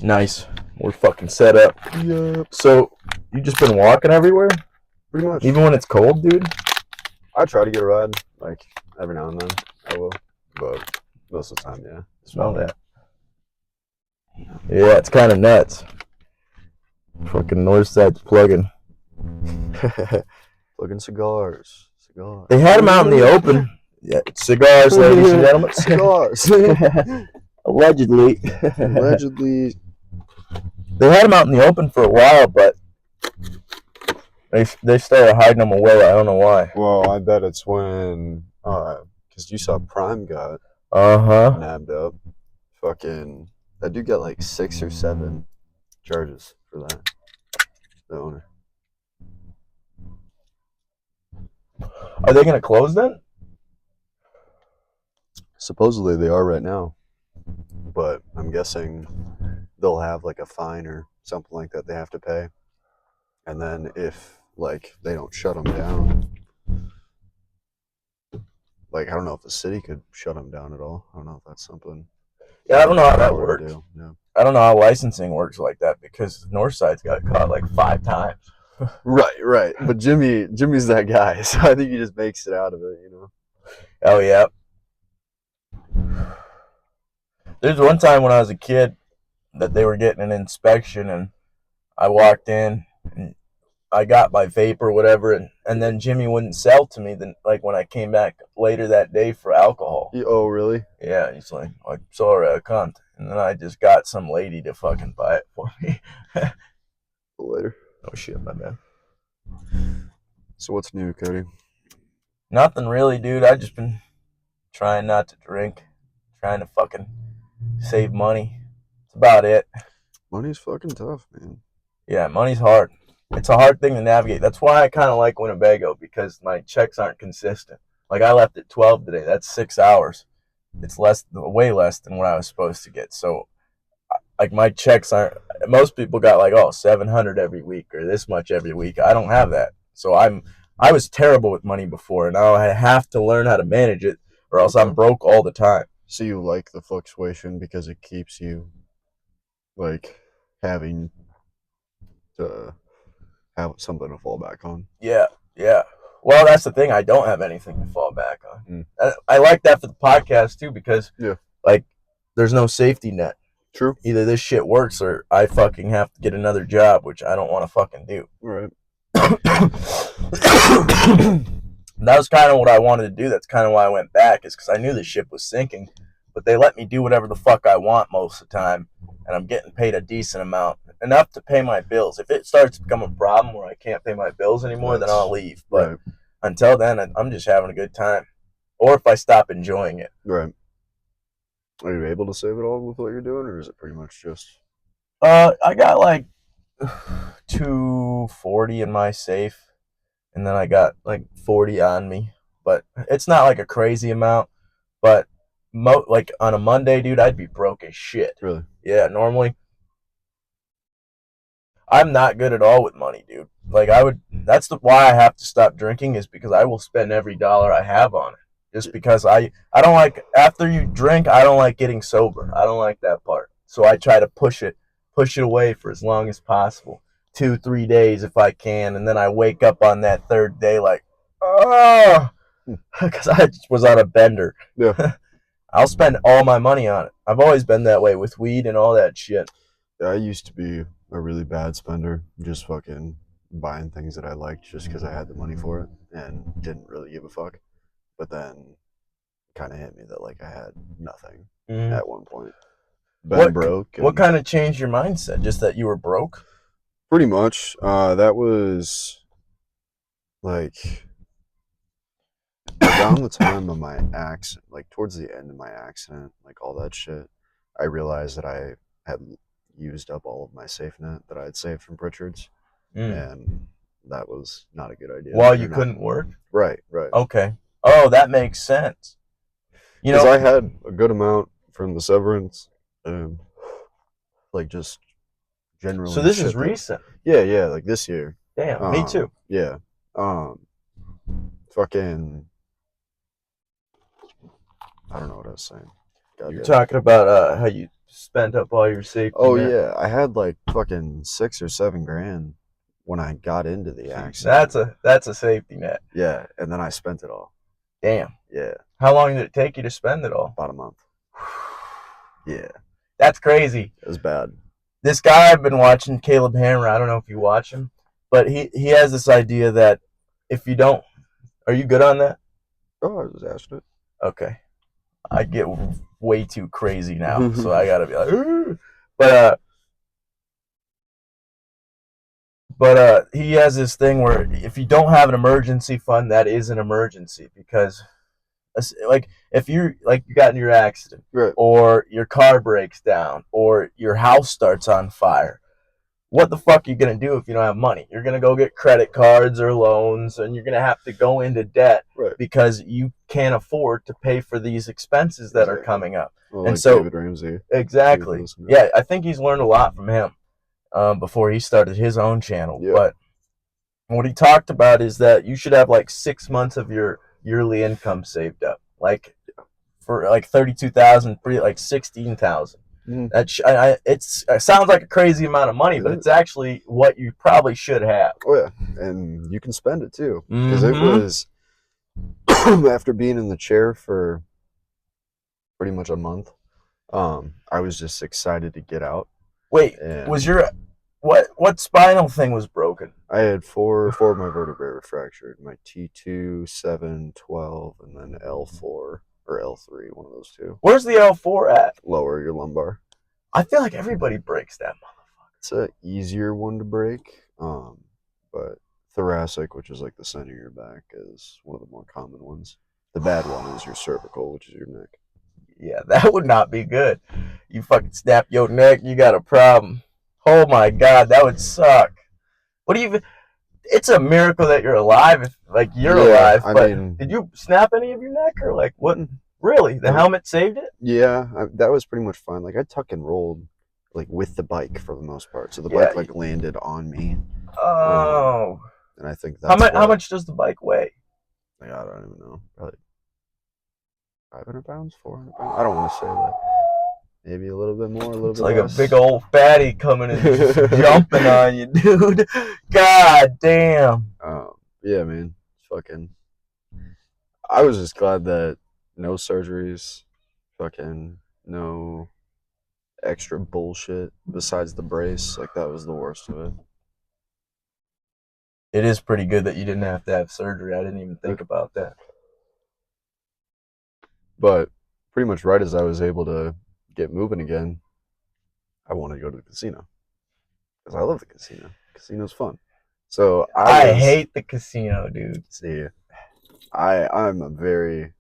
Nice. We're fucking set up. Yep. So, you just been walking everywhere? Pretty much. Even when it's cold, dude? I try to get a ride, like, every now and then. I will. But most of the time, yeah. Smell that. Yeah, it's kind of nuts. Fucking north side's plugging. Plugging cigars. They had them out in the open. Yeah, cigars, ladies and gentlemen. Cigars. Allegedly. Allegedly. They had them out in the open for a while, but they started hiding them away. I don't know why. Well, I bet it's when, because you saw Prime got nabbed up. Fucking, that dude got like 6 or 7 charges for that. The owner. Are they going to close then? Supposedly they are right now, but I'm guessing they'll have like a fine or something like that they have to pay, and then if like they don't shut them down, like I don't know if the city could shut them down at all. I don't know if that's something. Yeah, I don't know how that works. Yeah. I don't know how licensing works like that because Northside's got caught like 5 times. Right. But Jimmy's that guy, so I think he just makes it out of it, you know. Oh yeah. There's one time when I was a kid that they were getting an inspection, and I walked in and I got my vape or whatever, and then Jimmy wouldn't sell to me. Then, like when I came back later that day for alcohol. Oh, really? Yeah, he's like, I'm sorry, I can't. And then I just got some lady to fucking buy it for me. Later. Oh shit, my man. So what's new, Cody? Nothing really, dude. I just been trying not to drink, trying to fucking save money. That's about it. Money's fucking tough, man. Yeah, money's hard. It's a hard thing to navigate. That's why I kind of like Winnebago, because my checks aren't consistent. Like I left at 12 today. That's 6 hours. It's way less than what I was supposed to get. So, like my checks aren't. Most people got like 700 every week or this much every week. I don't have that. So I was terrible with money before, and now I have to learn how to manage it, or else I'm broke all the time. So you like the fluctuation because it keeps you like having to have something to fall back on. Yeah. Well, that's the thing. I don't have anything to fall back on. I like that for the podcast too, because like there's no safety net. True. Either this shit works or I fucking have to get another job, which I don't want to fucking do. Right. That was kind of what I wanted to do. That's kind of why I went back, is because I knew the ship was sinking, but they let me do whatever the fuck I want most of the time, and I'm getting paid a decent amount, enough to pay my bills. If it starts to become a problem where I can't pay my bills anymore, then I'll leave. But until then, I'm just having a good time. Or if I stop enjoying it. Right. Are you able to save it all with what you're doing, or is it pretty much just... I got like $240 in my safe, and then I got like 40 on me. But it's not like a crazy amount. But like on a Monday, dude, I'd be broke as shit. Really? Yeah, normally. I'm not good at all with money, dude. Like that's why I have to stop drinking, is because I will spend every dollar I have on it. Just because I don't like, after you drink, I don't like getting sober. I don't like that part. So I try to push it away for as long as possible. 2-3 days if I can, and then I wake up on that third day like, because I just was on a bender. Yeah. I'll spend all my money on it. I've always been that way with weed and all that shit. Yeah, I used to be a really bad spender, just fucking buying things that I liked just because I had the money for it and didn't really give a fuck. But then it kind of hit me that like I had nothing at one point. Broke. What kind of changed your mindset? Just that you were broke? Pretty much. That was like around the time of my accident, like towards the end of my accident, like all that shit. I realized that I had used up all of my safe net that I had saved from Pritchard's, and that was not a good idea. While you couldn't work? Right. Okay. Oh, that makes sense. Because I had a good amount from the severance, and like just generally. So this is recent. Yeah, like this year. Damn, me too. Yeah. Fucking. I don't know what I was saying. You're talking about how you spent up all your safety. Oh net. yeah, I had like fucking $6 or $7 when I got into the accident. That's a safety net. Yeah, and then I spent it all. Damn. Yeah. How long did it take you to spend it all? About a month. Yeah. That's crazy. It was bad. This guy I've been watching, Caleb Hammer, I don't know if you watch him, but he has this idea that if you don't, are you good on that? Oh, I was asking it. Okay. I get way too crazy now, so I gotta be like, ooh. But he has this thing where if you don't have an emergency fund, that is an emergency, because like if you got in your accident, right, or your car breaks down, or your house starts on fire, what the fuck are you gonna do if you don't have money? You're gonna go get credit cards or loans, and you're gonna have to go into debt, right, because you can't afford to pay for these expenses that are coming up. well, and like so David Ramsey. exactly, yeah, I think he's learned a lot from him before he started his own channel. Yeah. But what he talked about is that you should have like 6 months of your yearly income saved up, like for like 32,000, like 16,000. It sounds like a crazy amount of money, but it's actually what you probably should have. Oh yeah, and you can spend it too, because it was after being in the chair for pretty much a month. I was just excited to get out. Wait, was your what spinal thing was broken? I had four of my vertebrae were fractured. My T2, 7, 12, and then L4 or L3, one of those two. Where's the L4 at? Lower your lumbar. I feel like everybody breaks that motherfucker. It's an easier one to break, but thoracic, which is like the center of your back, is one of the more common ones. The bad one is your cervical, which is your neck. Yeah, that would not be good. You fucking snap your neck, you got a problem. Oh my god, that would suck. What do you? It's a miracle that you're alive. If you're alive, but did you snap any of your neck, or like what? Really, the helmet saved it? Yeah, that was pretty much fine. Like I tuck and rolled, like with the bike for the most part. So the bike like landed on me. Oh. And I think that's how much does the bike weigh? Like, I don't even know. Probably 500 pounds, 400 pounds. I don't want to say that. Maybe a little bit more, a little bit less. It's like a big old fatty coming and just jumping on you, dude. God damn. Yeah, man. Fucking. I was just glad that no surgeries, fucking no extra bullshit besides the brace. Like, that was the worst of it. It is pretty good that you didn't have to have surgery. I didn't even think about that. But pretty much right as I was able to get moving again, I wanted to go to the casino. Because I love the casino. Casino's fun. So I hate the casino, dude. See, I'm a very...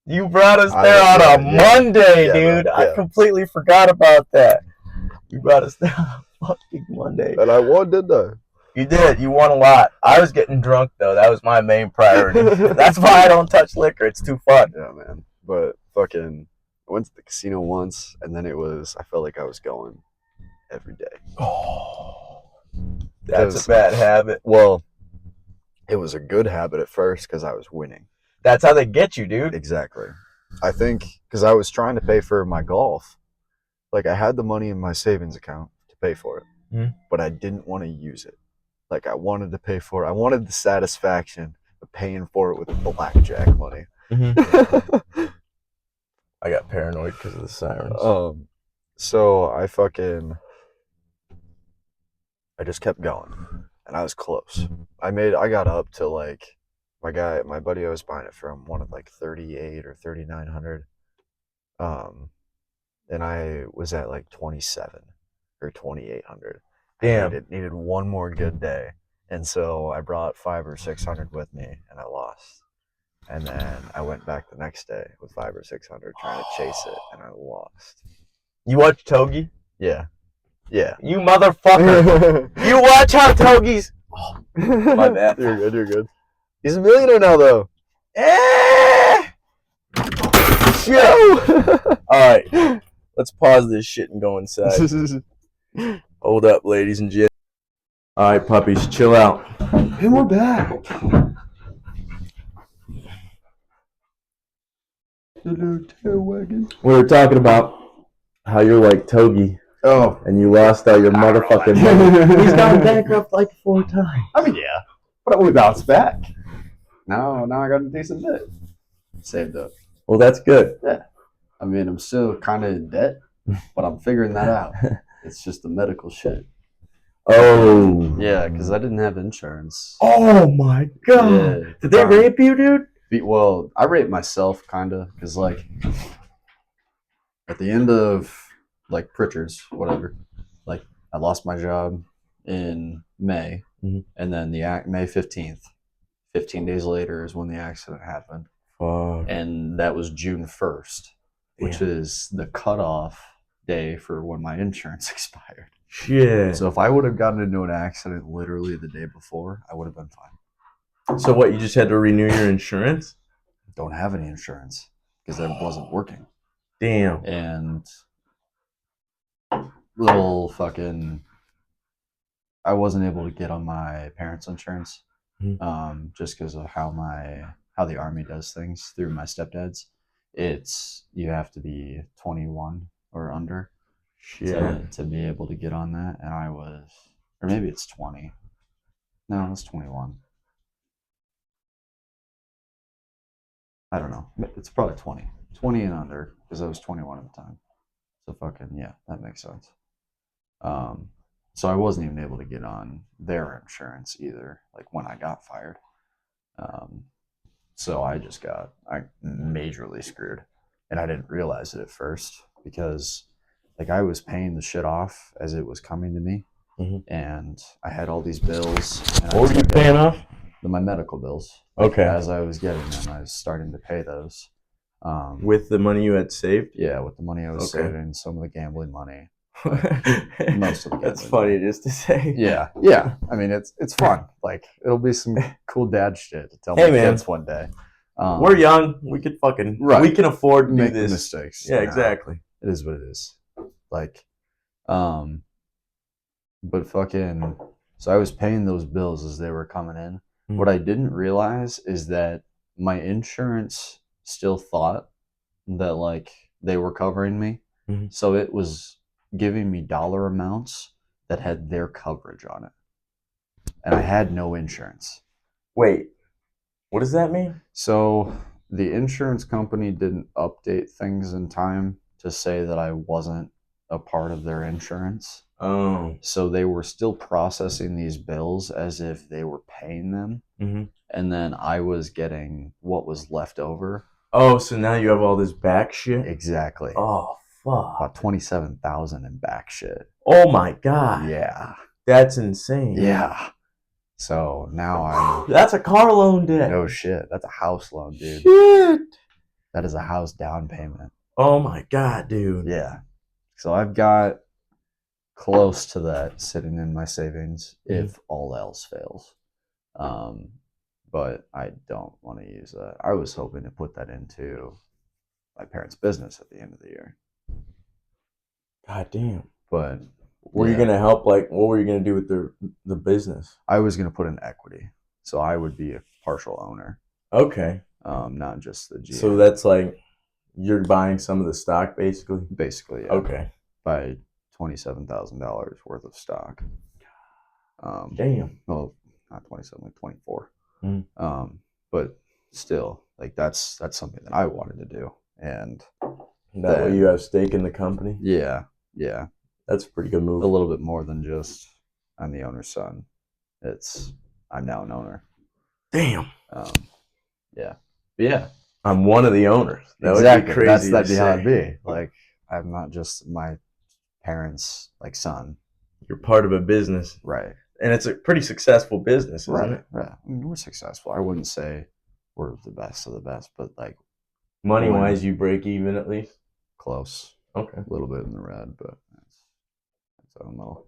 You brought us there on a Monday, dude. I completely forgot about that. You brought us there on a fucking Monday. And I won, didn't I? You did. You won a lot. I was getting drunk, though. That was my main priority. That's why I don't touch liquor. It's too fun. Yeah, man. But fucking... I went to the casino once, and then I felt like I was going every day. Oh, that's a bad habit. Well, it was a good habit at first because I was winning. That's how they get you, dude. Exactly. I think because I was trying to pay for my golf. Like, I had the money in my savings account to pay for it, but I didn't want to use it. Like, I wanted to pay for it. I wanted the satisfaction of paying for it with the blackjack money. I got paranoid because of the sirens. So I just kept going, and I was close. I got up to like my buddy I was buying it from wanted like 38 or 3,900, and I was at like 27 or 2,800. Damn. I needed one more good day, and so I brought 500 or 600 with me, and I lost. And then I went back the next day with 500 or 600 trying to chase it, and I lost. You watch Togi? Yeah. Yeah. You motherfucker. You watch how Togi's... Oh, my bad. You're good. He's a millionaire now, though. Shit. Alright. Let's pause this shit and go inside. Hold up, ladies and gentlemen. Alright, puppies. Chill out. And we're back. We were talking about how you're like Togi Oh, and you lost all your motherfucking money. He's gone bankrupt like 4 times. I mean, yeah, but we bounced back. Now I got a decent bit saved up. Well, that's good. Yeah, I mean, I'm still kind of in debt, but I'm figuring that out. It's just the medical shit. Oh. Yeah, because I didn't have insurance. Oh my god. Yeah. Did they rape you, dude? Well, I raped myself, kind of, because, like, at the end of, like, Pritchard's, whatever, like, I lost my job in May, and then May 15th, 15 days later is when the accident happened. Fuck. And that was June 1st, which is the cutoff day for when my insurance expired. Shit. So if I would have gotten into an accident literally the day before, I would have been fine. So what, you just had to renew your insurance? Don't have any insurance because I wasn't working. Damn. And little fucking, I wasn't able to get on my parents' insurance, just because of how the Army does things through my stepdad's. You have to be 21 or under to be able to get on that, and I was, or maybe it's 20. No, it's 21. I don't know. It's probably 20. 20 and under, because I was 21 at the time. So fucking, yeah, that makes sense. So I wasn't even able to get on their insurance either, like when I got fired. So I majorly screwed. And I didn't realize it at first because, like, I was paying the shit off as it was coming to me. And I had all these bills. And what were you paying off? My medical bills. Okay. As I was getting them, I was starting to pay those. With the money you had saved? Yeah, with the money I was saving, some of the gambling money. Most of the That's funny just to say. Yeah. I mean, it's fun. Like, it'll be some cool dad shit to tell my kids one day. We're young. We could fucking we can afford to make do this. Mistakes. Yeah, exactly. It is what it is. Like, but fucking. So I was paying those bills as they were coming in. What I didn't realize is that my insurance still thought that, like, they were covering me. So it was giving me dollar amounts that had their coverage on it. And I had no insurance. Wait, what does that mean? So the insurance company didn't update things in time to say that I wasn't a part of their insurance. Oh. So they were still processing these bills as if they were paying them. And then I was getting what was left over. Oh, so now you have all this back shit? Exactly. Oh, fuck. About $27,000 in back shit. Oh my god. Yeah. That's insane. Yeah. So now That's a car loan debt. No shit. That's a house loan, dude. Shit. That is a house down payment. Oh my god, dude. Yeah. So I've got close to that sitting in my savings if all else fails. But I don't want to use that. I was hoping to put that into my parents' business at the end of the year. God damn. But were you gonna help? Like, what were you gonna do with the business? I was gonna put in equity, so I would be a partial owner. Okay. Not just the GM. So that's like you're buying some of the stock, basically. Basically, yeah. Okay. By $27,000 worth of stock. Damn. Well, not 27, like 24. But still, like that's something that I wanted to do, and that way you have stake in the company. Yeah. That's a pretty good move. A little bit more than just I'm the owner's son. I'm now an owner. Damn. Yeah. I'm one of the owners. That exactly. Would be crazy. That'd be how it'd be. Like, I'm not just my parents' like son. You're part of a business, right? And it's a pretty successful business, isn't it? Right. I mean, we're successful. I wouldn't say we're the best of the best, but like money-wise, you break even at least. Close. Okay. A little bit in the red, but that's a little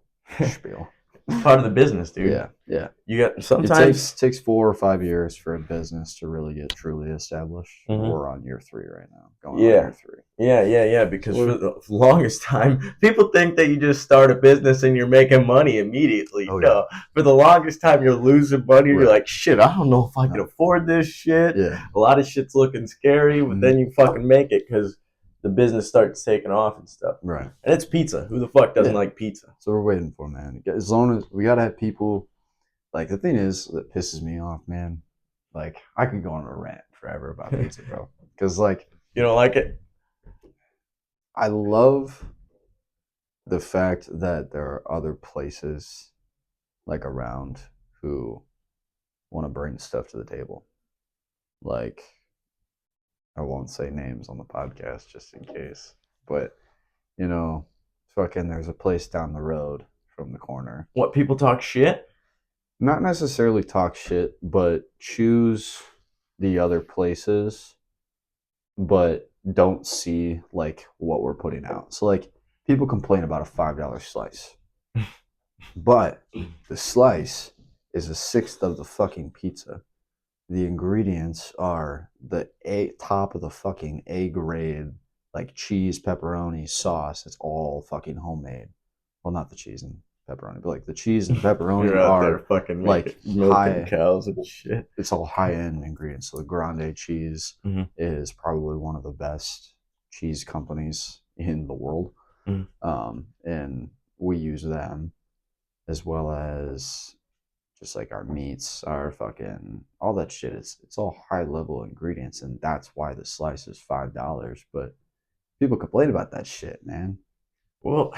spiel. It's part of the business, dude. Yeah. You got sometimes it takes 4 or 5 years for a business to really get truly established. We're on year 3 right now. Going on year 3. Yeah. Because for the longest time, people think that you just start a business and you're making money immediately. No, for the longest time, you're losing money. You're like, shit, I don't know if I can afford this shit. Yeah. A lot of shit's looking scary, but then you fucking make it because the business starts taking off and stuff. Right. And it's pizza. Who the fuck doesn't Yeah. like pizza? So we're waiting for, man. As long as we gotta have people. Like the thing is that pisses me off, man. Like I could go on a rant forever about pizza, bro. Because like You don't like it? I love the fact that there are other places like around who want to bring stuff to the table. Like I won't say names on the podcast just in case, but you know, fucking there's a place down the road from the corner. What, people talk shit? Not necessarily talk shit, but choose the other places, but don't see like what we're putting out. So like people complain about a $5 slice, but the slice is a sixth of the fucking pizza. The ingredients are the top of the fucking A grade, like cheese, pepperoni, sauce. It's all fucking homemade. Well, not the cheese and pepperoni, but like the cheese and pepperoni You're out there are fucking like milking high cows and shit. It's all high end ingredients. So the Grande cheese Mhm. is probably one of the best cheese companies in the world, Mhm. And we use them as well as just like our meats, our fucking all that shit. It's all high level ingredients, and that's why the slice is $5. But people complain about that shit, man. Well,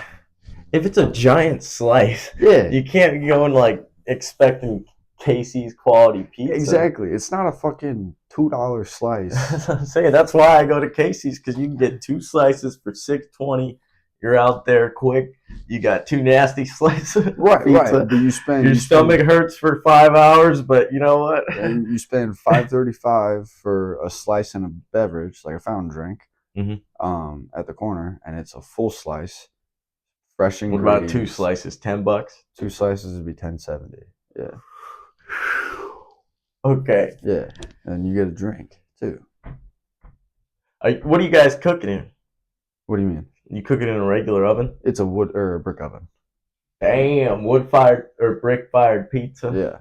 if it's a giant slice, Yeah, you can't go and like expecting Casey's quality pizza. exactly. It's not a fucking $2 slice. That's what I'm saying. That's why I go to Casey's, because you can get 2 slices for $6.20. You're out there quick. You got 2 nasty slices of Right, pizza. right. But you spend Your stomach hurts for 5 hours, but you know what? and you spend $5.35 for a slice and a beverage, like a fountain drink, at the corner, and it's a full slice, fresh What ingredients. about 2 slices? $10? 2 slices would be $10.70. Yeah. Okay. Yeah, and you get a drink too. What are you guys cooking in? What do you mean? You cook it in a regular oven? It's a wood or a brick oven. Damn, wood-fired or brick-fired pizza. Yeah,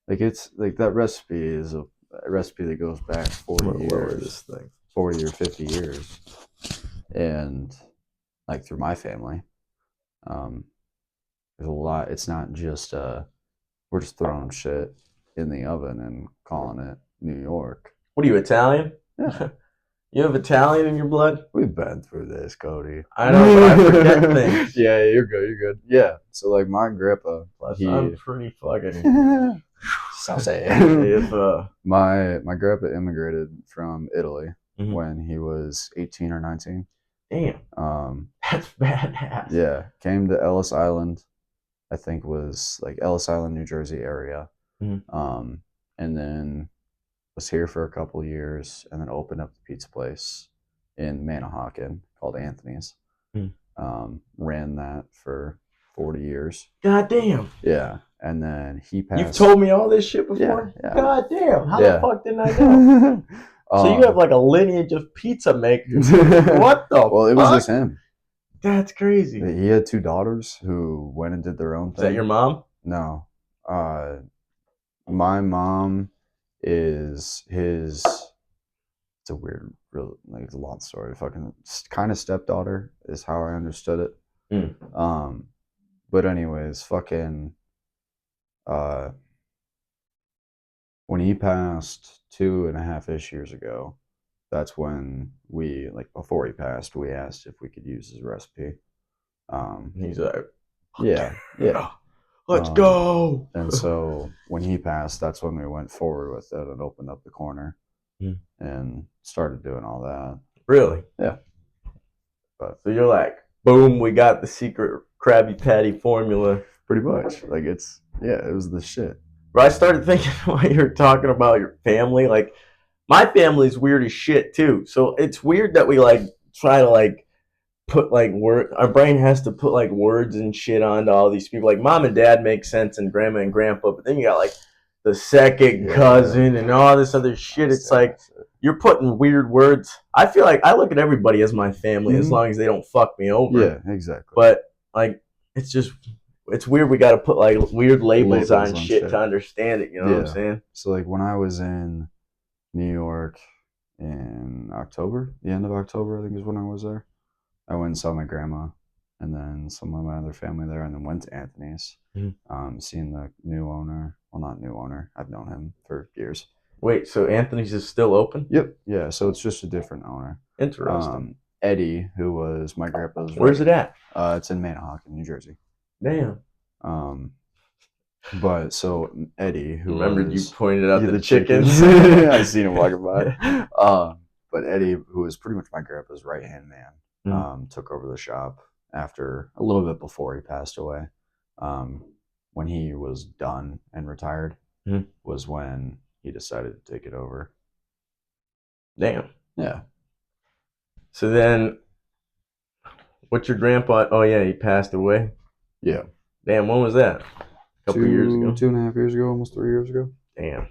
like it's like that recipe is a recipe that goes back 40 years, This thing. 40 or 50 years, and like through my family, there's a lot. It's not just we're just throwing shit in the oven and calling it New York. What are you, Italian? Yeah. You have Italian in your blood? We've been through this, Cody. I know, but I forget things. Yeah, you're good. You're good. Yeah. So like my grandpa, I'm pretty fucking saucy. if My grandpa immigrated from Italy Mhm. when he was 18 or 19. damn, that's badass. Yeah, came to Ellis Island, I think was like Ellis Island, New Jersey area, Mhm. and then was here for a couple years, and then opened up the pizza place in Manahawkin called Anthony's. Ran that for 40 years. God damn. Yeah, and then he passed. You've told me all this shit before? Yeah. God damn. How the fuck didn't I know? So you have like a lineage of pizza makers. What the Well, it was just him. That's crazy. He had 2 daughters who went and did their own thing. Is that your mom? No. My mom is his. It's a weird, real, like it's a long story. Fucking kind of stepdaughter is how I understood it. But anyways, fucking, when he passed 2.5-ish years ago, that's when we, like before he passed, we asked if we could use his recipe. He's like, yeah, let's go. And so when he passed, that's when we went forward with it and opened up the corner and started doing all that. Really? Yeah. So you're like, boom, we got the secret Krabby Patty formula. Pretty much. Like it was the shit. But I started thinking while you were talking about your family, like my family's weird as shit too. So it's weird that we like try to like put like our brain has to put like words and shit onto all these people. Like mom and dad make sense, and grandma and grandpa, but then you got like the second cousin and all this other shit. It's like you're putting weird words. I feel like I look at everybody as my family as long as they don't fuck me over. Yeah, exactly. But like it's weird we got to put like weird labels on shit to understand it, you know what I'm saying? So like when I was in New York in October, the end of October, I think is when I was there. I went and saw my grandma, and then some of my other family there, and then went to Anthony's, seeing the new owner. Well, not new owner. I've known him for years. Wait, so Anthony's is still open? Yep. Yeah. So it's just a different owner. Interesting. Eddie, who was my grandpa's. Where's it at? It's in Manahawkin, New Jersey. Damn. But so Eddie, who remembered was, you pointed out the chickens. I seen him walking by. But Eddie, who was pretty much my grandpa's right hand man, took over the shop after a little bit before he passed away. When he was done and retired, was when he decided to take it over. Damn. Yeah. So then, what's your grandpa? Oh yeah, he passed away. Yeah. Damn, when was that? A couple years ago. 2.5 years ago, almost 3 years ago. Damn.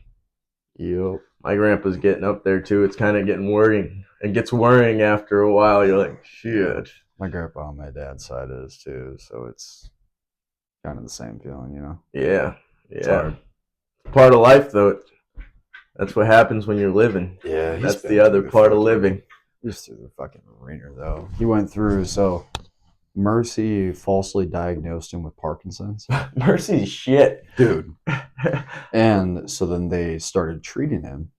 Yep. My grandpa's getting up there too. It's kind of getting worrying. It gets worrying after a while. You're like, shit. My grandpa on my dad's side is too, so it's kind of the same feeling, you know? Yeah. Yeah. Part of life, though. That's what happens when you're living. Yeah. That's the other part of living. He's through the fucking ringer, though. He went through, so Mercy falsely diagnosed him with Parkinson's. Mercy's shit. Dude. And so then they started treating him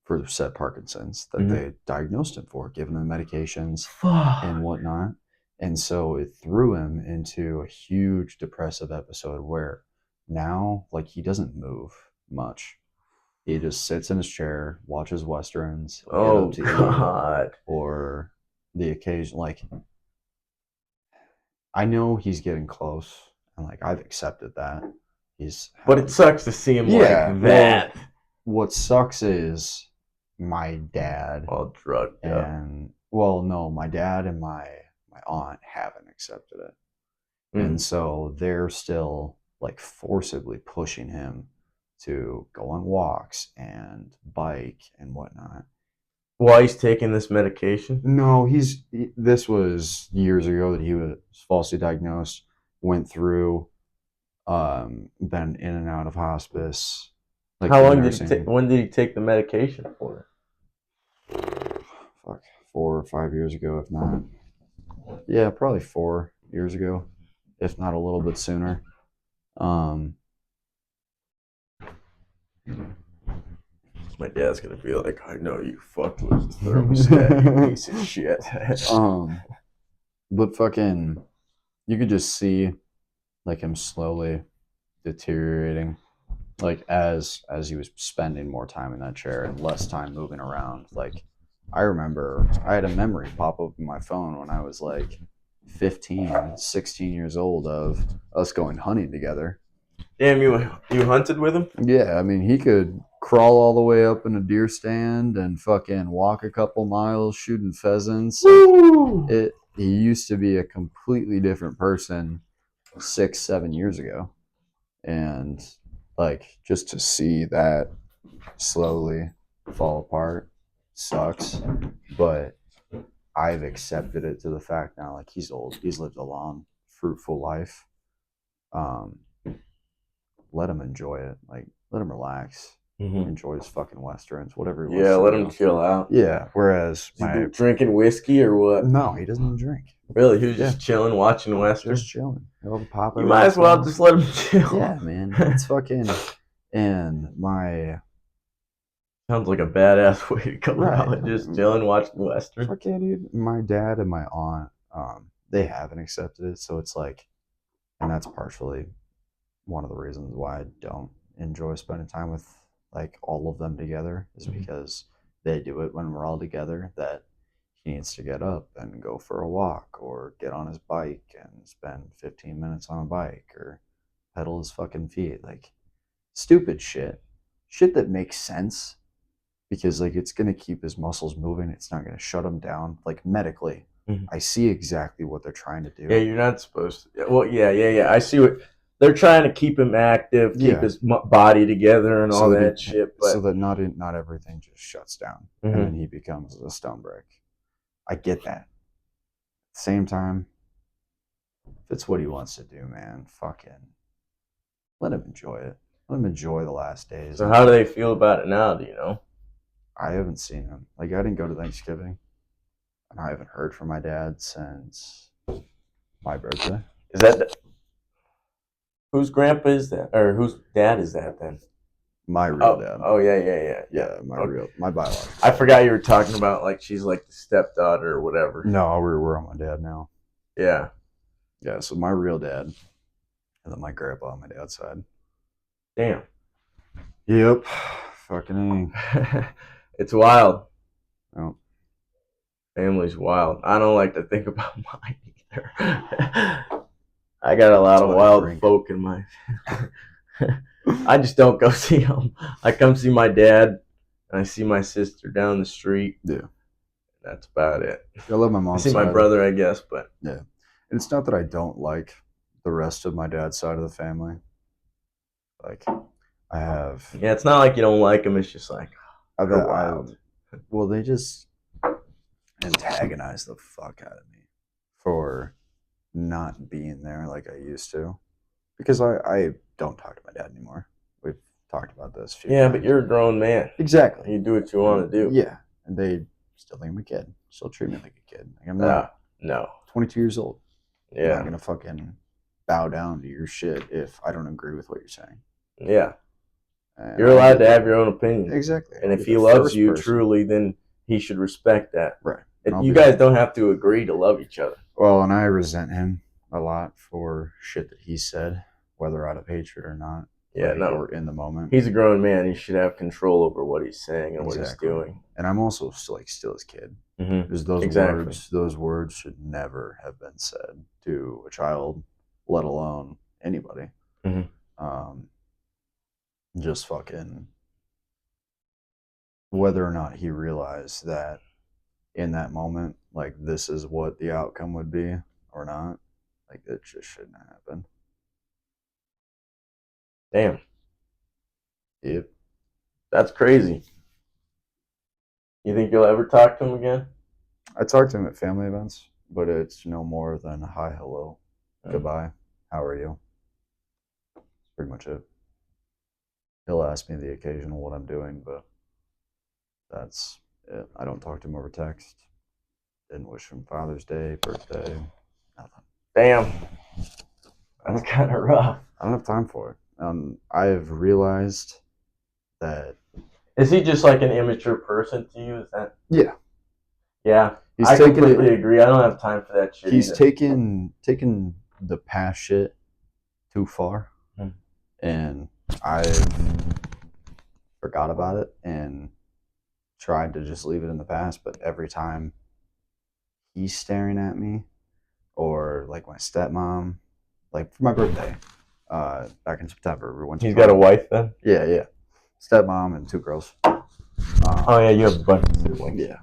for said Parkinson's that they diagnosed him for, giving him medications and whatnot. And so it threw him into a huge depressive episode where now, like, he doesn't move much. He just sits in his chair, watches Westerns. Oh, God. Or the occasion, like, I know he's getting close, and, like, I've accepted that. But it sucks to see him like that. What sucks is my dad. All drugged up. No, my dad and my aunt haven't accepted it. And so they're still, like, forcibly pushing him to go on walks and bike and whatnot. While he's taking this medication? No, this was years ago that he was falsely diagnosed, went through, been in and out of hospice. Like, how long did he take? When did he take the medication for? Fuck, 4 or 5 years ago, if not. Yeah, probably 4 years ago, if not a little bit sooner. My dad's gonna be like, I know you fucked with the thermostat, you piece of shit. But fucking, you could just see, like, him slowly deteriorating, like, as he was spending more time in that chair and less time moving around. Like, I remember I had a memory pop up in my phone when I was like 15, 16 years old of us going hunting together. Damn, you hunted with him? Yeah, I mean, he could crawl all the way up in a deer stand and fucking walk a couple miles shooting pheasants. Like, he used to be a completely different person 6-7 years ago. And, like, just to see that slowly fall apart sucks. But I've accepted it to the fact now, like, he's old. He's lived a long, fruitful life. Let him enjoy it. Like, let him relax. Enjoy his fucking Westerns, whatever he wants. Yeah, let him chill out. Yeah, whereas drinking whiskey or what? No, he doesn't drink. Really? He was just chilling, watching Westerns? Just chilling. He'll pop it. You might as well just let him chill. Yeah, man. It's fucking... And my... Sounds like a badass way to come out. Just chilling, watching Westerns. Fuck yeah, dude. My dad and my aunt, they haven't accepted it, so it's like... And that's partially one of the reasons why I don't enjoy spending time with, like, all of them together, is because they do it when we're all together, that he needs to get up and go for a walk or get on his bike and spend 15 minutes on a bike or pedal his fucking feet. Like, stupid shit that makes sense because, like, it's going to keep his muscles moving. It's not going to shut him down. Like, medically, I see exactly what they're trying to do. Yeah, you're not supposed to. Well, yeah. I see what they're trying to keep him active, keep his body together and all that shit. But... So that not everything just shuts down and then he becomes a stone brick. I get that. At the same time, if it's what he wants to do, man, fucking let him enjoy it. Let him enjoy the last days. So how do they feel about it now? Do you know? I haven't seen him. Like, I didn't go to Thanksgiving, and I haven't heard from my dad since my birthday. Is that whose grandpa is that, or whose dad is that then? My real dad. Oh yeah. Yeah, my biological. I forgot you were talking about like she's like the stepdaughter or whatever. No, we're on my dad now. Yeah. Yeah, so my real dad, and then my grandpa on my dad's side. Damn. Yep. Fucking It's wild. oh. Family's wild. I don't like to think about mine either. I got a lot of wild folk in my I just don't go see them. I come see my dad, and I see my sister down the street. Yeah. That's about it. I love my mom. I see my brother, I guess, but yeah. And it's not that I don't like the rest of my dad's side of the family. Like, I have. Yeah, it's not like you don't like them. It's just like they're wild. Well, they just antagonize the fuck out of me for not being there like I used to, because I don't talk to my dad anymore. We've talked about this. Yeah, but you're a grown man. Exactly. You do what you want to do. Yeah, and they still think I'm a kid. Still treat me like a kid. Like I'm not. No. 22 years old. Yeah. I'm not gonna fucking bow down to your shit if I don't agree with what you're saying. Yeah. You're allowed to have your own opinion. Exactly. And if he loves you truly, then he should respect that. Right. You guys don't have to agree to love each other. Well, and I resent him a lot for shit that he said, whether out of hatred or not. Yeah, like, no. Or in the moment. He's a grown man. He should have control over what he's saying and what he's doing. And I'm also still his kid. Mm-hmm. Because those words should never have been said to a child, let alone anybody. Mm-hmm. Just fucking whether or not he realized that in that moment, like, this is what the outcome would be or not, like, it just shouldn't have happened. Damn. Yep. That's crazy. You think you'll ever talk to him again? I talk to him at family events, but it's no more than hi, hello, goodbye, how are you? That's pretty much it. He'll ask me the occasional what I'm doing, but that's it. I don't talk to him over text. Didn't wish him Father's Day, birthday, nothing. Damn. That's kind of rough. I don't have time for it. I've realized that. Is he just like an immature person to you? Is that? Yeah. Yeah. I completely agree. I don't have time for that shit. He's taken the past shit too far, and I've forgot about it and tried to just leave it in the past. But every time he's staring at me, or like my stepmom, like for my birthday, back in September, we went to. He's got a wife then? Yeah. Stepmom and 2 girls. Oh yeah, you have a bunch of siblings. Yeah.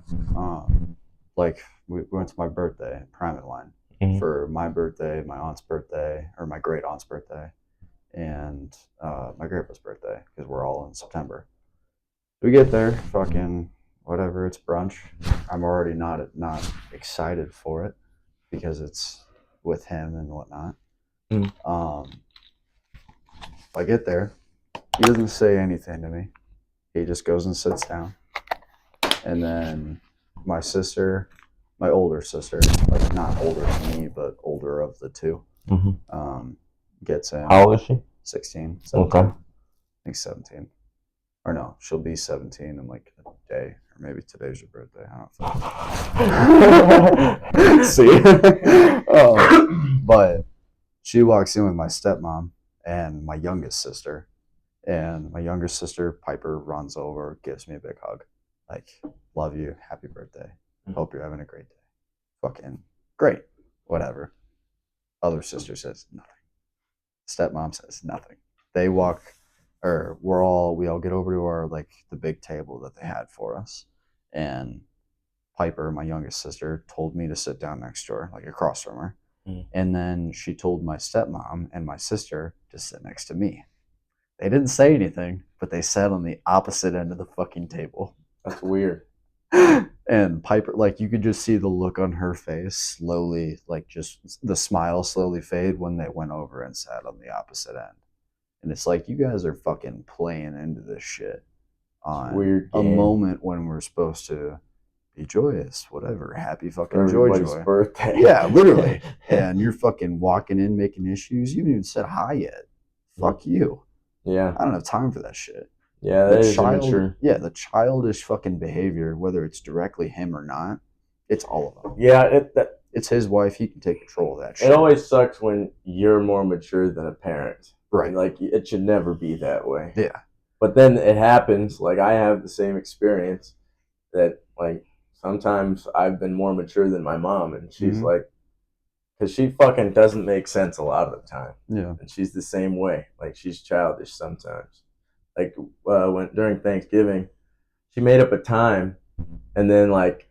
Like we went to my birthday, Private Line, for my birthday, my aunt's birthday, or my great aunt's birthday, and my grandpa's birthday, because we're all in September. We get there, fucking whatever, it's brunch. I'm already not excited for it because it's with him and whatnot. I get there, he doesn't say anything to me. He just goes and sits down, and then my sister, my older sister, like not older than me, but older of the two, gets in. How old is she? 16. 17. Okay. I think 17. Or no, she'll be 17 in like a day, or maybe today's your birthday. I don't know. See? But she walks in with my stepmom and my youngest sister. And my youngest sister, Piper, runs over, gives me a big hug. Like, love you, happy birthday. Hope you're having a great day. Fucking great. Whatever. Other sister says nothing. Stepmom says nothing. They walk, or we all get over to our, like, the big table that they had for us. And Piper, my youngest sister, told me to sit down next to her, like across from her. And then she told my stepmom and my sister to sit next to me. They didn't say anything, but they sat on the opposite end of the fucking table. That's weird. And Piper, like, you could just see the look on her face slowly, like, just the smile slowly fade when they went over and sat on the opposite end. And it's like, you guys are fucking playing into this shit. on Weird a game. moment when we're supposed to be joyous, whatever, happy fucking Everybody's joy. birthday. Yeah, literally. And you're fucking walking in making issues. You haven't even said hi yet. Fuck you. Yeah. I don't have time for that shit. Yeah, that is immature. Yeah, the childish fucking behavior, whether it's directly him or not, it's all of them. Yeah, it's his wife. He can take control of that shit. It always sucks when you're more mature than a parent. Right. Like, it should never be that way. Yeah. But then it happens. Like, I have the same experience that, like, sometimes I've been more mature than my mom. And she's like, because she fucking doesn't make sense a lot of the time. Yeah. And she's the same way. Like, she's childish sometimes. Like, during Thanksgiving, she made up a time. And then, like,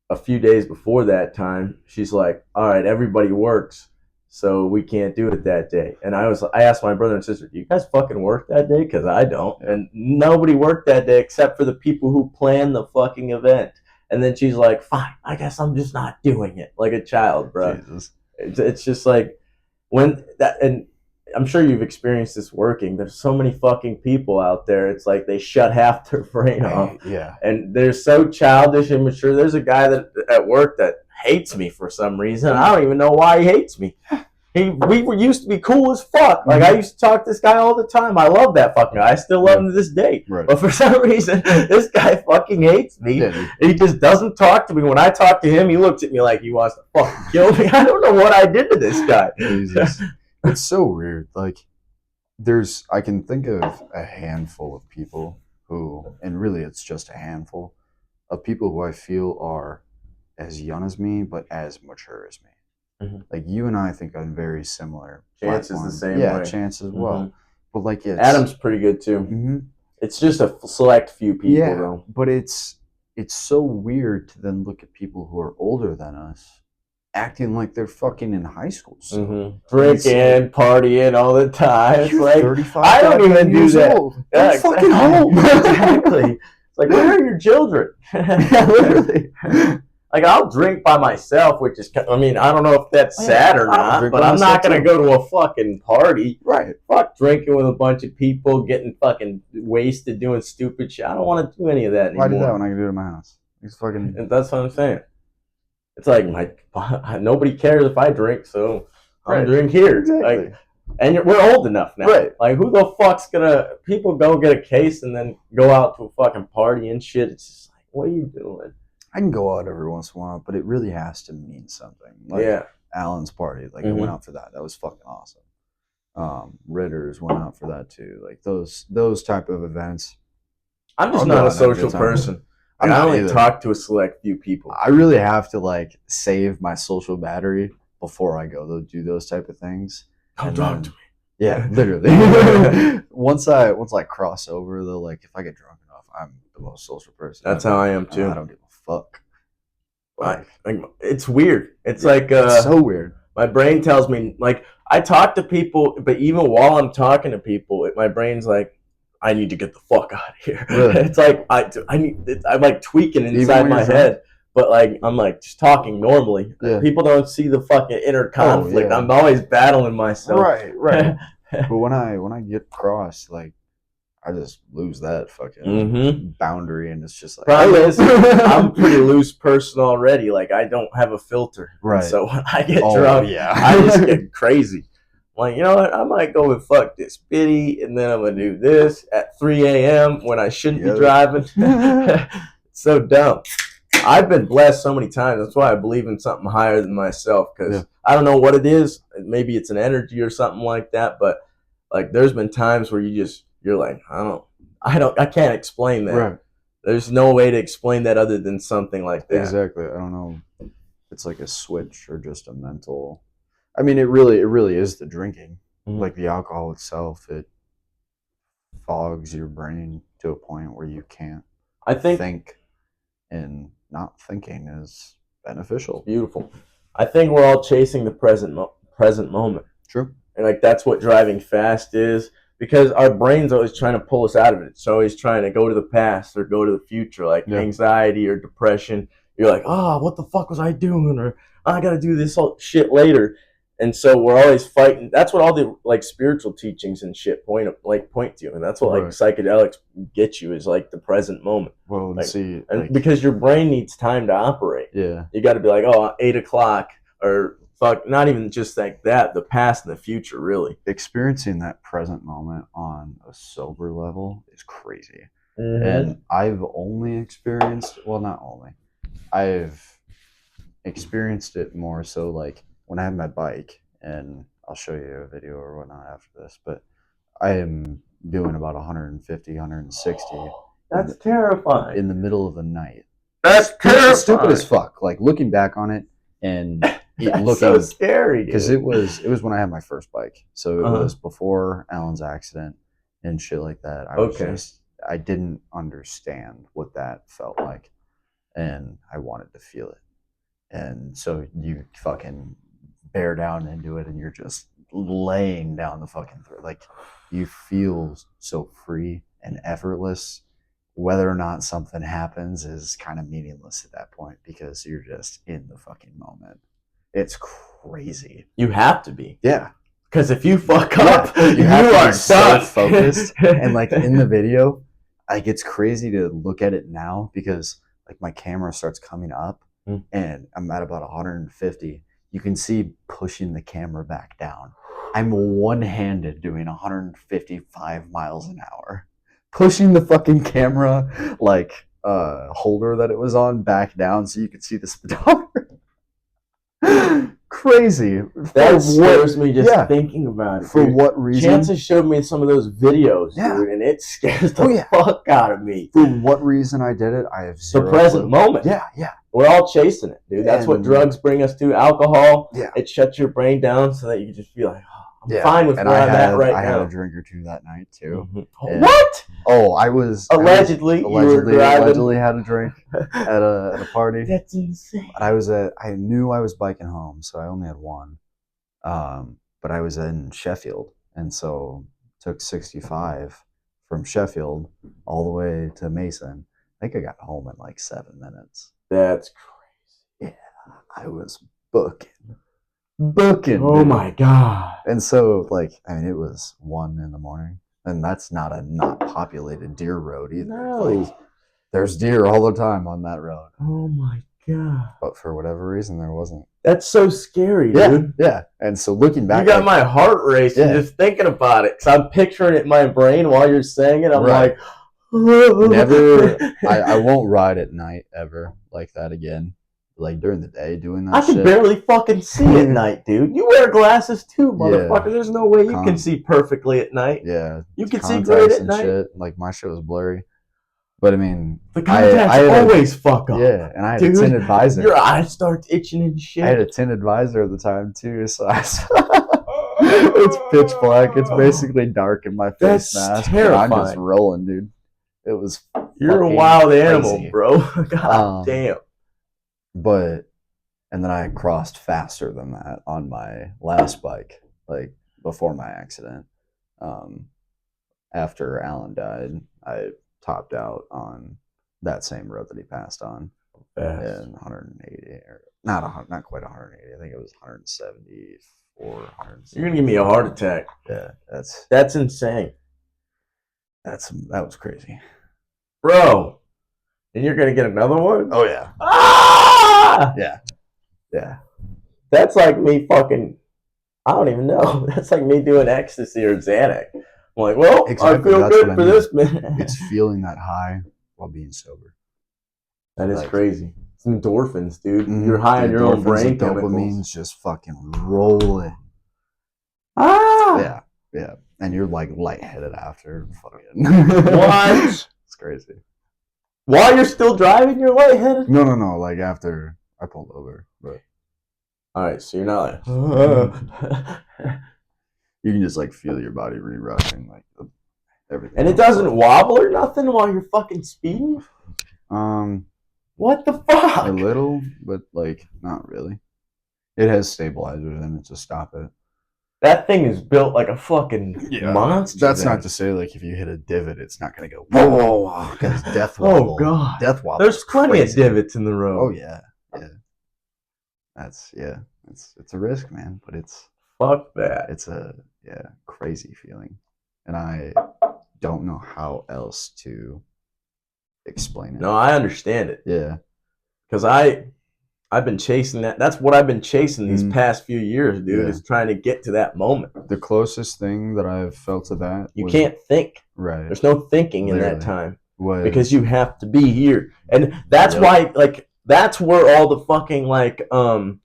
a few days before that time, she's like, all right, everybody works, so we can't do it that day. And I asked my brother and sister, do you guys fucking work that day? Because I don't. And nobody worked that day except for the people who planned the fucking event. And then she's like, fine, I guess I'm just not doing it. Like a child, bro. Jesus. It's just like, when that, and I'm sure you've experienced this working. There's so many fucking people out there. It's like they shut half their brain off. Yeah. And they're so childish and mature. There's a guy that at work that hates me for some reason. I don't even know why he hates me. We used to be cool as fuck. Like, I used to talk to this guy all the time. I love that fucking guy. I still love him to this day. Right. But for some reason, this guy fucking hates me. Yeah. He just doesn't talk to me. When I talk to him, he looks at me like he wants to fucking kill me. I don't know what I did to this guy. Jesus. It's so weird. Like, I can think of a handful of people who, and really it's just a handful of people who I feel are as young as me, but as mature as me. Mm-hmm. Like, you and I think I'm very similar. Chance is the same way. Yeah, Chance as well. Mm-hmm. But like, Adam's pretty good too. Mm-hmm. It's just a select few people, though. But it's so weird to then look at people who are older than us acting like they're fucking in high school. So. Mm-hmm. Drinking, partying all the time. It's like, 35, I don't even do that. Yeah, fucking home. Exactly. It's like, where are your children? Literally. Like, I'll drink by myself, which is, I mean, I don't know if that's sad or not, but I'm not going to go to a fucking party. Right. Fuck drinking with a bunch of people, getting fucking wasted, doing stupid shit. I don't want to do any of that anymore. Why do that when I can do it in my house? It's fucking... And that's what I'm saying. It's like, nobody cares if I drink, so I'm drink here. Exactly. Like, and we're old enough now. Right. Like, who the fuck's gonna... People go get a case and then go out to a fucking party and shit. It's just like, what are you doing? I can go out every once in a while, but it really has to mean something. Like Alan's party. Like, I went out for that. That was fucking awesome. Ritter's went out for that too. Like, those type of events. I'm just not a social person. Like, I only talk to a select few people. I really have to, like, save my social battery before I go to do those type of things. Don't talk to me. Yeah, literally. once I cross over, though, like, if I get drunk enough, I'm the most social person. That's how I am too. I don't give a fuck. Like, it's weird. It's like it's so weird. My brain tells me, like, I talk to people, but even while I'm talking to people, my brain's like, I need to get the fuck out of here. Really? It's like I'm like tweaking inside my head, but like I'm like just talking normally. Yeah. People don't see the fucking inner conflict. I'm always battling myself. Right. But when I get crossed, like, I just lose that fucking boundary, and it's just like. Problem is, I'm a pretty loose person already. Like, I don't have a filter. Right. So when I get drunk, I just get crazy. Like, you know what? I might go and fuck this bitty, and then I'm gonna do this at 3 a.m. when I shouldn't be driving. It's so dumb. I've been blessed so many times. That's why I believe in something higher than myself, because I don't know what it is. Maybe it's an energy or something like that. But like, there's been times where you're like, I can't explain that. Right. There's no way to explain that other than something like that. Exactly. I don't know. It's like a switch or just a mental. I mean, it really is the drinking. Like, the alcohol itself, it fogs your brain to a point where you can't think, and not thinking is beneficial. It's beautiful. I think we're all chasing the present moment. True. And like, that's what driving fast is, because our brain's always trying to pull us out of it. It's always trying to go to the past or go to the future, like anxiety or depression. You're like, what the fuck was I doing? Or I got to do this shit later. And so we're always fighting. That's what all the like spiritual teachings and shit point to, and that's what like psychedelics get you is like the present moment. Well, like, see, and like, because your brain needs time to operate. Yeah, you got to be like, oh, 8 o'clock, or fuck, not even just like that. The past and the future, really. Experiencing that present moment on a sober level is crazy. Mm-hmm. And I've only experienced, well, not only, I've experienced it more so like when I have my bike, and I'll show you a video or whatnot after this, but I am doing about 150, 160. That's terrifying. In the middle of the night. That's terrifying. It's stupid as fuck. Like looking back on it and looking, so scary, because it was when I had my first bike, so it was before Alan's accident and shit like that. I didn't understand what that felt like, and I wanted to feel it. And so you fucking bear down into it, and you're just laying down the fucking throat. Like you feel so free and effortless. Whether or not something happens is kind of meaningless at that point because you're just in the fucking moment. It's crazy. You have to be. Yeah. Because if you fuck up, you are so focused. And like in the video, like it's crazy to look at it now because like my camera starts coming up and I'm at about 150. You can see pushing the camera back down. I'm one-handed doing 155 miles an hour. Pushing the fucking camera like holder that it was on back down so you could see the speedometer. Crazy. That scares me just thinking about it. For what reason? Chances showed me some of those videos, dude, and it scares the fuck out of me. For what reason I did it, I have zero The present moment. Yeah. We're all chasing it, dude. That's what drugs bring us to. Alcohol, it shuts your brain down so that you can just feel like, I'm fine with where I'm at right now. I had a drink or two that night, too. Mm-hmm. What? Oh, I was... Allegedly had a drink at a party. That's insane. But I knew I was biking home, so I only had one. But I was in Sheffield, and so took 65 from Sheffield all the way to Mason. I think I got home in like 7 minutes. That's crazy. Yeah, I was booking. Oh my god. And so like it was 1 a.m, and that's not a not populated deer road either. No. Like, there's deer all the time on that road. Oh my god. But for whatever reason there wasn't. That's so scary, dude. Yeah. And so looking back, you got my heart racing just thinking about it, because I'm picturing it in my brain while you're saying it. I'm like, never. I won't ride at night ever like that again. Like during the day doing that I can barely fucking see at night, dude. You wear glasses too, motherfucker. There's no way you can see perfectly at night. Yeah. You can see great at night. Shit. Like my shit was blurry. But I mean, the contacts always fuck up. Yeah, and I had a tinted visor. Your eyes start itching and shit. I had a tinted visor at the time too, so it's pitch black. It's basically dark in my face mask. Terrifying. I'm just rolling, dude. It was. You're a wild animal, bro. God damn. And then I crossed faster than that on my last bike, like before my accident. After Alan died, I topped out on that same road that he passed on in 180, or not quite 180. I think it was 174. 170. You're gonna give me a heart attack. Yeah, that's insane. That was crazy, bro. And you're gonna get another one? Oh yeah. Ah! Yeah. That's like me fucking. I don't even know. That's like me doing ecstasy or Xanax. I'm like, well, exactly. I feel good for this minute. It's feeling that high while being sober. That is crazy. It's endorphins, dude. You're high on your own brain chemicals. Dopamine's just fucking rolling. Ah! Yeah. And you're like lightheaded after. Fucking. What? It's crazy. While you're still driving, you're lightheaded? No. Like after I pulled over. But all right, so you're not like. You can just like feel your body re-rushing, like everything. And it doesn't wobble or nothing while you're fucking speeding? What the fuck? A little, but like not really. It has stabilizers in it to stop it. That thing is built like a fucking monster. That's not to say like if you hit a divot, it's not gonna go whoa, because death wobble. Oh god, death wobble. There's plenty of divots in the road. Oh yeah. It's a risk, man, but Fuck that. it's a crazy feeling, and I don't know how else to explain it. No, I understand it. Yeah, because I've been chasing that. That's what I've been chasing these past few years, dude. Yeah. Is trying to get to that moment. The closest thing that I've felt to that, You can't think. Right. There's no thinking in Literally. that time Was because you have to be here, and that's why, like, that's where all the fucking like, sorry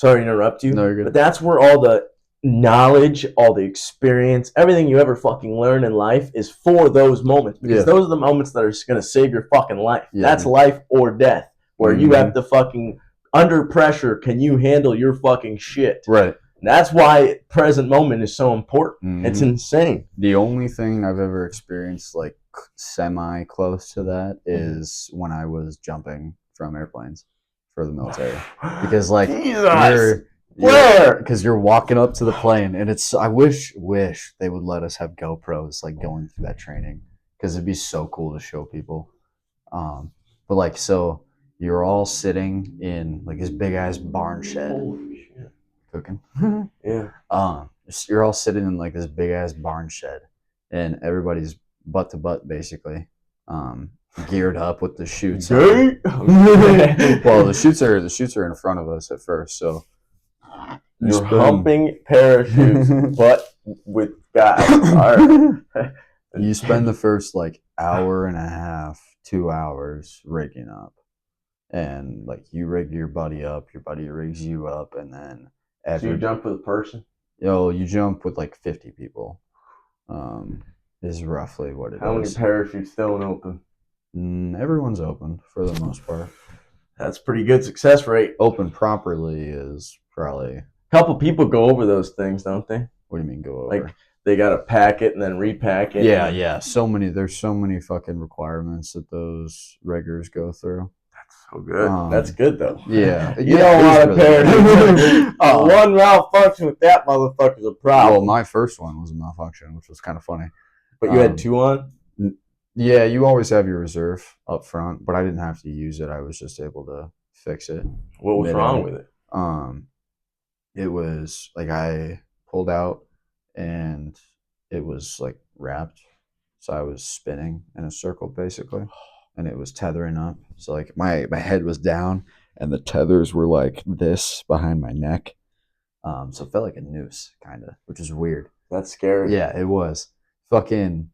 to interrupt you, No, you're good. but that's where all the knowledge, all the experience, everything you ever fucking learn in life is for those moments, because those are the moments that are gonna save your fucking life. That's life or death, where you have to fucking, under pressure, can you handle your fucking shit? Right. That's why present moment is so important. It's insane. The only thing I've ever experienced like semi close to that is when I was jumping from airplanes for the military, because like because you're walking up to the plane, and it's I wish they would let us have GoPros like going through that training, because it'd be so cool to show people. But like, so you're all sitting in like this big ass barn shed. Holy shit. Cooking. Yeah. You're all sitting in like this big ass barn shed, and everybody's butt to butt basically, geared up with the chutes. Well, the chutes are in front of us at first, so you're humping parachutes, but with guys. You spend the first like hour and a half, 2 hours rigging up, and like you rig your buddy up, your buddy rigs you up, and then so you jump with a person? You jump with like 50 people. Is roughly what it is. How many parachutes thrown open? Everyone's open for the most part. That's pretty good success rate. Open properly is probably. A couple people go over those things, don't they? What do you mean go over? Like they gotta pack it and then repack it. Yeah. There's so many fucking requirements that those riggers go through. Oh, good. That's good, though. Yeah. You don't want to parachute. One malfunction with that motherfucker's a problem. Well, my first one was a malfunction, which was kind of funny. But you had two on? Yeah, you always have your reserve up front, but I didn't have to use it. I was just able to fix it. What was wrong with it? It was like I pulled out and it was like wrapped. So I was spinning in a circle basically. And it was tethering up. So like my head was down and the tethers were like this behind my neck. So it felt like a noose kind of, which is weird. That's scary. Yeah, it was. Fucking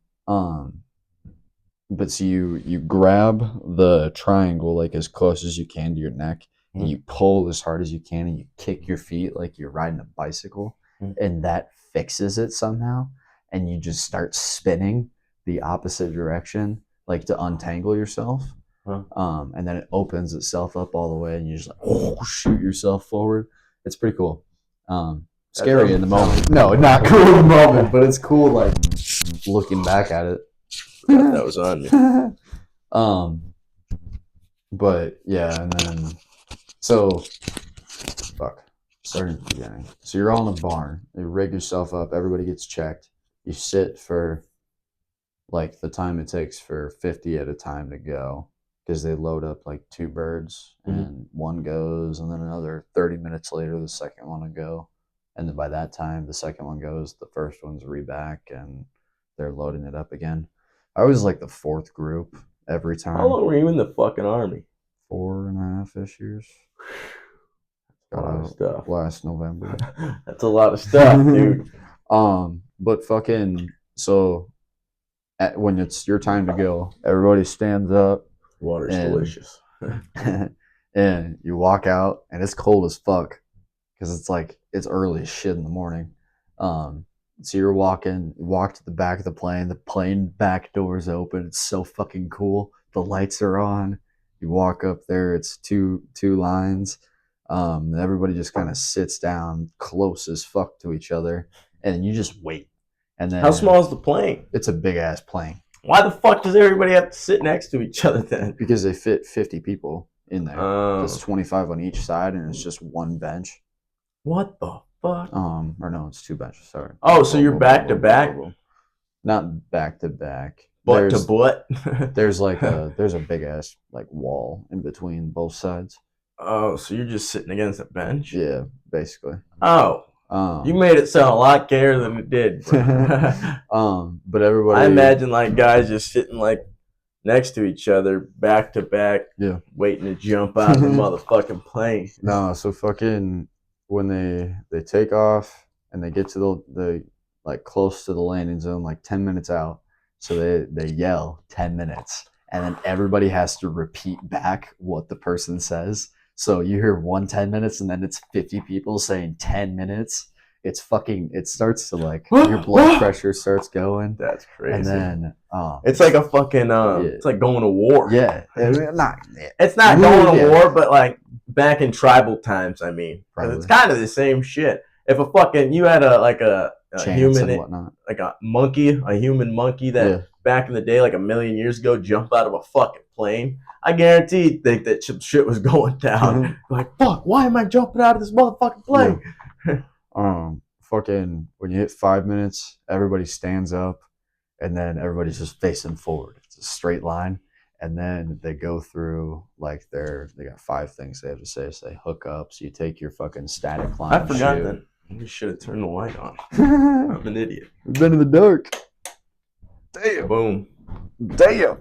but so you grab the triangle like as close as you can to your neck, and you pull as hard as you can, and you kick your feet like you're riding a bicycle, and that fixes it somehow, and you just start spinning the opposite direction, like to untangle yourself. And then it opens itself up all the way, and you just like shoot yourself forward. It's pretty cool. Scary in the moment. No, not cool in the moment, but it's cool like looking back at it. That was on me. But yeah, and then starting at the beginning. So you're all in a barn. You rig yourself up. Everybody gets checked. You sit for like the time it takes for 50 at a time to go, because they load up like 2 birds, and one goes, and then another 30 minutes later the second one will go, and then by that time the second one goes, the first one's reback, and they're loading it up again. I was like the 4th group every time. How long were you in the fucking army? 4.5-ish years. Got a lot of stuff. Last November. That's a lot of stuff, dude. But fucking, so when it's your time to go, everybody stands up. Water's delicious. And you walk out, and it's cold as fuck, because it's early as shit in the morning. So you walk to the back of the plane back doors open. It's so fucking cool. The lights are on. You walk up there, it's two lines. Everybody just kind of sits down close as fuck to each other, and you just wait. And then, how small is the plane? It's a big ass plane. Why the fuck does everybody have to sit next to each other then? Because they fit 50 people in there. It's 25 on each side, and it's just one bench. What the fuck? Or no, it's 2 benches. Sorry. Oh, so you're back to back? Not back to back. Butt to butt. There's a big ass like wall in between both sides. Oh, so you're just sitting against a bench? Yeah, basically. Oh, you made it sound a lot gayer than it did. But everybody, I imagine like guys just sitting like next to each other, back to back, yeah, waiting to jump out of the motherfucking plane. no, so fucking when they take off and they get to the like close to the landing zone, like 10 minutes out, so they yell 10 minutes, and then everybody has to repeat back what the person says. So you hear 10 minutes, and then it's 50 people saying 10 minutes. It's fucking. It starts to like your blood pressure starts going, That's crazy. and then it's like a fucking it's like going to war. yeah, it's not going to war, but like back in tribal times. I mean, because it's kind of the same shit. If a fucking you had a human and whatnot, like a human monkey that back in the day, like a million years ago, jump out of a fucking plane, I guarantee you'd think that shit was going down. Like, fuck, why am I jumping out of this motherfucking plane? Fucking when you hit 5 minutes, everybody stands up, and then everybody's just facing forward. It's a straight line, and then they go through like they got 5 things they have to say. Say hookups. You take your fucking static line. I forgot that. You should have turned the light on. I'm an idiot. We've been in the dark. Damn. Boom. Damn.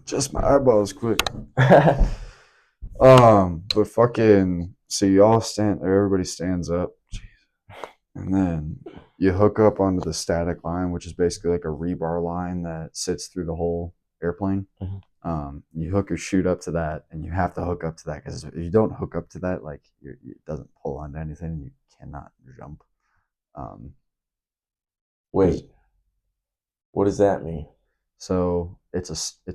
Just my eyeballs quick. But fucking, so you all stand, or everybody stands up, and then you hook up onto the static line, which is basically like a rebar line that sits through the whole airplane. Mm-hmm. You hook your chute up to that, and you have to hook up to that because if you don't hook up to that, like it doesn't pull onto anything. You cannot jump. Wait, what does that mean? So it's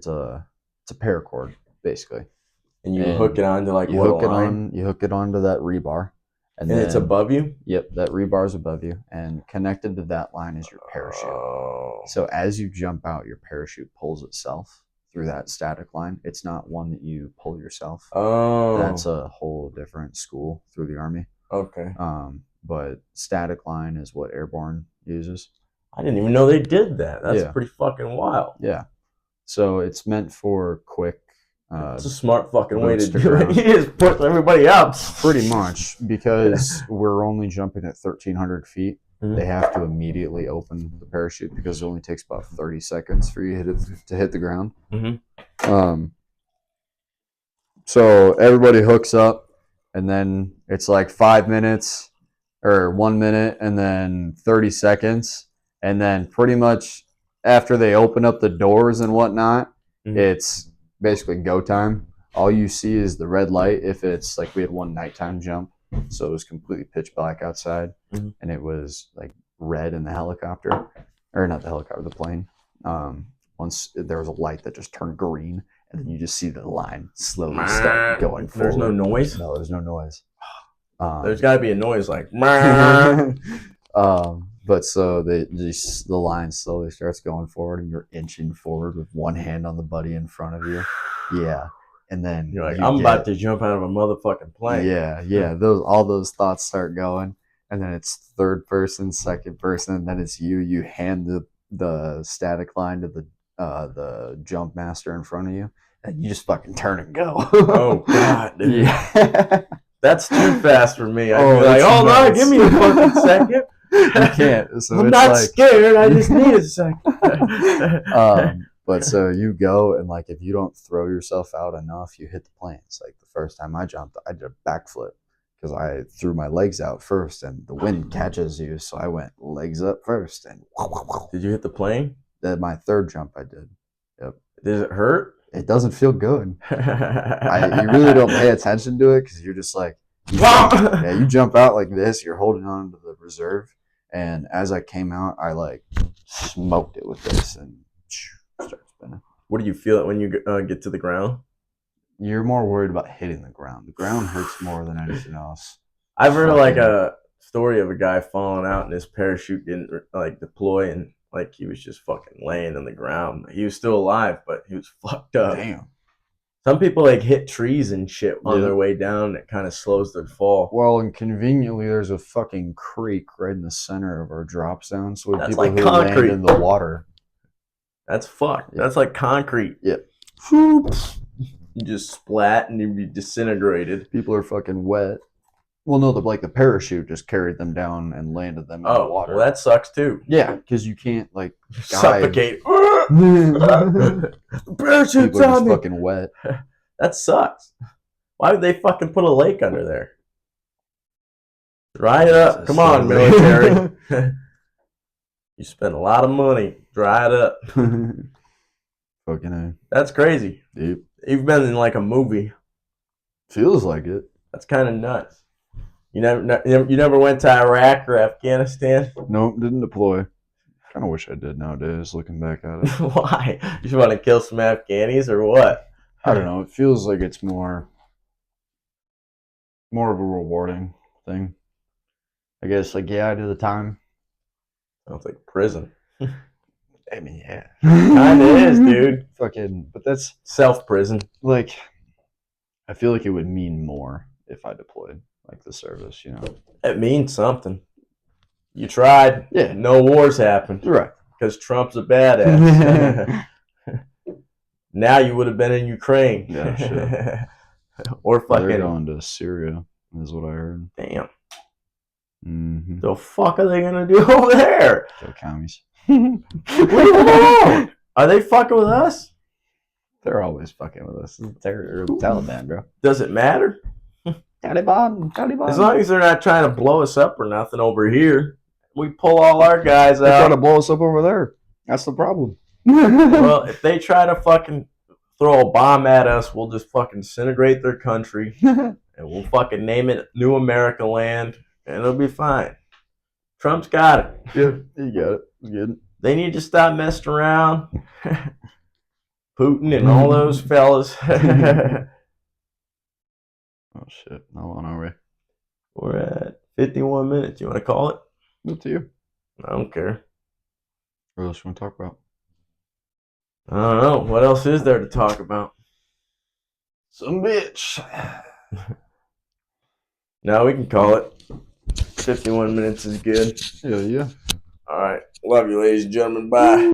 a paracord basically, and you hook it onto like you hook it on. You hook it onto that rebar, and then it's above you. Yep, that rebar is above you, and connected to that line is your parachute. Oh. So as you jump out, your parachute pulls itself through that static line. It's not one that you pull yourself. Oh, that's a whole different school through the Army. Okay. But static line is what airborne uses. I didn't even know they did that. That's pretty fucking wild. Yeah. So it's meant for quick. It's a smart fucking way to do it. You just push everybody up. Pretty much, because we're only jumping at 1,300 feet. Mm-hmm. They have to immediately open the parachute because it only takes about 30 seconds for you to hit the ground. Mm-hmm. So everybody hooks up, and then it's like 5 minutes or 1 minute, and then 30 seconds. And then pretty much after they open up the doors and whatnot, it's basically go time. All you see is the red light. If it's like we had one nighttime jump, so it was completely pitch black outside, and it was like red in the helicopter, or not the helicopter, the plane. Once there was a light that just turned green, and then you just see the line slowly start going forward. There's no noise? No, there's no noise. There's got to be a noise like. But so the line slowly starts going forward, and you're inching forward with one hand on the buddy in front of you. Yeah. And then you're like, I'm about to jump out of a motherfucking plane. Yeah. All those thoughts start going, and then it's third person, second person, and then it's you. You hand the static line to the jump master in front of you, and you just fucking turn and go. Oh God, dude. Yeah. That's too fast for me. I'd be like, hold on, give me a fucking second. You can't. So I'm not scared. I just need a second. But so you go, and like if you don't throw yourself out enough, you hit the planes. Like the first time I jumped, I did a backflip because I threw my legs out first, and the wind catches you. So I went legs up first, and did you hit the plane? My third jump, I did. Yep. Does it hurt? It doesn't feel good. You really don't pay attention to it because you're just like, you jump out like this. You're holding on to the reserve. And as I came out, I like smoked it with this and started spinning. What do you feel when you get to the ground? You're more worried about hitting the ground. The ground hurts more than anything else. I've heard like a story of a guy falling out and his parachute didn't like deploy, and like he was just fucking laying on the ground. He was still alive, but he was fucked up. Damn. Some people like hit trees and shit on their way down. It kind of slows their fall. Well, and conveniently, there's a fucking creek right in the center of our drop zone. So that's people like who concrete land in the water. That's fucked. That's like concrete. Yep. You just splat and you'd be disintegrated. People are fucking wet. Well, no, the parachute just carried them down and landed them in the water. Well, that sucks too. Yeah, because you can't like Suffocate. Parachute's people are just on me. fucking wet. That sucks. Why would they fucking put a lake under there? Dry it up. Come on, military. You spent a lot of money. Dry it up. Fucking A. That's crazy. Deep. You've been in like a movie. Feels like it. That's kind of nuts. You never went to Iraq or Afghanistan? Nope, didn't deploy. Kind of wish I did nowadays, looking back at it. Why? You just want to kill some Afghanis or what? I don't know. It feels like it's more of a rewarding thing. I guess, like, yeah, I did the time. Sounds like prison. I mean, yeah. Kinda is, dude. Fucking, but that's, Self-prison. like, I feel like it would mean more if I deployed, like, the service, you know? It means something. You tried. Yeah. No wars happened. Right. Because Trump's a badass. Now you would have been in Ukraine. Yeah, shit. Or fucking. They're going to Syria, is what I heard. Damn. Mm-hmm. The fuck are they gonna do over there? Kill commies. Leave them alone. Are they fucking with us? They're always fucking with us. They're Taliban, bro. Does it matter? Taliban. As long as they're not trying to blow us up or nothing over here, we pull all our guys They're trying out. to blow us up over there. That's the problem. Well, if they try to fucking throw a bomb at us, we'll just fucking disintegrate their country and we'll fucking name it New America Land and it'll be fine. Trump's got it. Yeah, you got it. Good. They need to stop messing around. Putin and all those fellas. Oh shit! How long are we? We're at 51 minutes. You want to call it? Up to you. I don't care. What else you want to talk about? I don't know. What else is there to talk about? Some bitch. No, we can call it. 51 minutes is good. Yeah. All right. Love you, ladies and gentlemen. Bye.